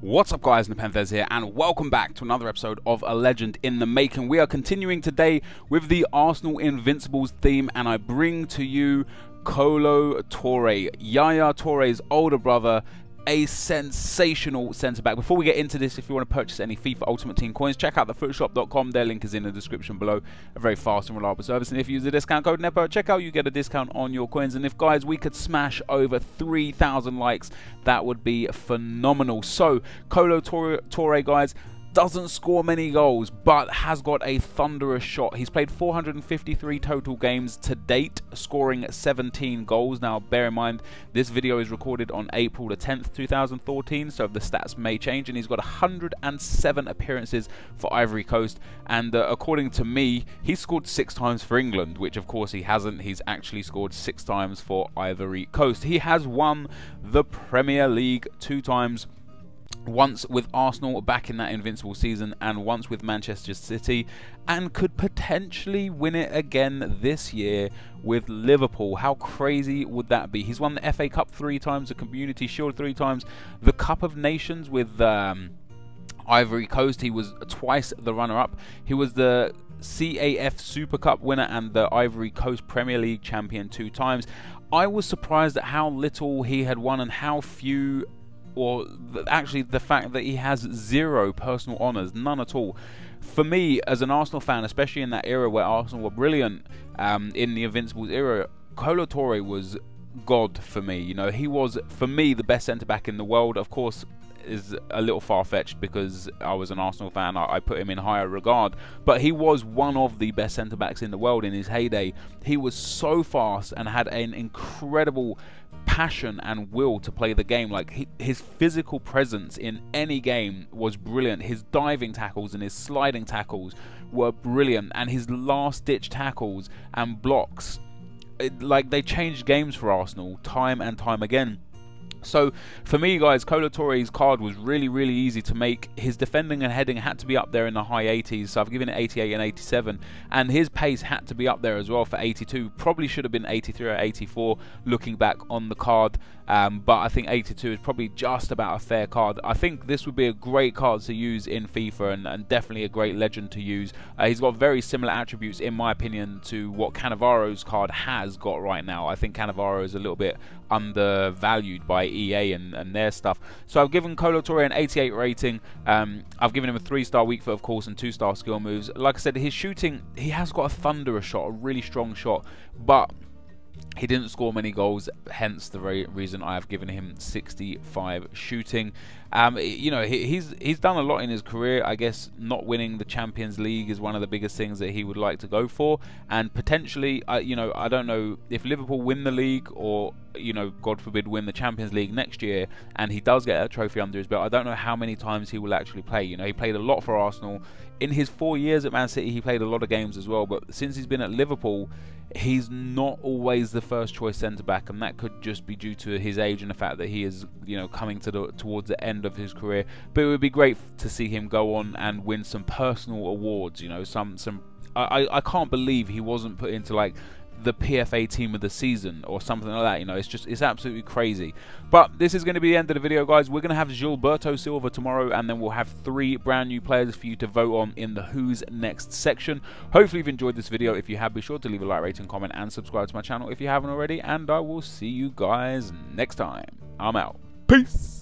What's up guys, NepentheZ here and welcome back to another episode of A Legend in the Making. We are continuing today with the Arsenal Invincibles theme and I bring to you KOLO TOURE, Yaya Toure's older brother, a sensational centre-back. Before we get into this, if you want to purchase any FIFA Ultimate Team coins, check out thefootshop.com. Their link is in the description below. A very fast and reliable service. And if you use the discount code NEPO at checkout, you get a discount on your coins. And if, guys, we could smash over 3,000 likes, that would be phenomenal. So, KOLO TOURE, guys, doesn't score many goals, but has got a thunderous shot. He's played 453 total games to date, scoring 17 goals. Now, bear in mind, this video is recorded on April the 10th, 2014, so the stats may change, and he's got 107 appearances for Ivory Coast, and according to me, he's scored 6 times for England, which of course he hasn't. He's actually scored 6 times for Ivory Coast. He has won the Premier League 2 times. Once with Arsenal back in that invincible season and once with Manchester City, and could potentially win it again this year with Liverpool. How crazy would that be? He's won the FA Cup 3 times, the Community Shield 3 times, the Cup of Nations with Ivory Coast. He was twice the runner-up. He was the CAF Super Cup winner and the Ivory Coast Premier League champion 2 times. I was surprised at how little he had won and how few, or actually the fact that he has 0 personal honours, none at all. For me, as an Arsenal fan, especially in that era where Arsenal were brilliant, in the Invincibles era, KOLO TOURE was God for me. You know, he was, for me, the best centre-back in the world. Of course, is a little far-fetched because I was an Arsenal fan. I put him in higher regard, but he was one of the best centre-backs in the world in his heyday. He was so fast and had an incredible passion and will to play the game. Like, his physical presence in any game was brilliant. His diving tackles and his sliding tackles were brilliant, and his last-ditch tackles and blocks, like, they changed games for Arsenal time and time again. So for me, guys, KOLO TOURE's card was really easy to make. His defending and heading had to be up there in the high 80s, so I've given it 88 and 87, and his pace had to be up there as well for 82. Probably should have been 83 or 84 looking back on the card, but I think 82 is probably just about a fair card. I think this would be a great card to use in FIFA, and definitely a great legend to use. He's got very similar attributes, in my opinion, to what Cannavaro's card has got right now. I think Cannavaro is a little bit undervalued by EA and their stuff. So I've given KOLO TOURE an 88 rating. I've given him a 3-star weak foot, of course, and 2-star skill moves. Like I said, his shooting, he has got a thunderous shot, a really strong shot, but he didn't score many goals, hence the very reason I have given him 65 shooting. You know, he's done a lot in his career. I guess not winning the Champions League is one of the biggest things that he would like to go for, and potentially, you know, I don't know if Liverpool win the league or, you know, God forbid, win the Champions League next year and he does get a trophy under his belt, I don't know how many times he will actually play. You know, he played a lot for Arsenal. In his 4 years at Man City, he played a lot of games as well, but since he's been at Liverpool, he's not always the first choice centre-back, and that could just be due to his age and the fact that he is, you know, coming to towards the end of his career. But it would be great to see him go on and win some personal awards. You know, I can't believe he wasn't put into, like, the PFA team of the season or something like that. You know, it's absolutely crazy. But this is going to be the end of the video, guys. We're going to have Gilberto Silva tomorrow, and then we'll have 3 brand new players for you to vote on in the Who's Next section. Hopefully you've enjoyed this video. If you have, be sure to leave a like, rating, comment, and subscribe to my channel if you haven't already, and I will see you guys next time. I'm out. Peace.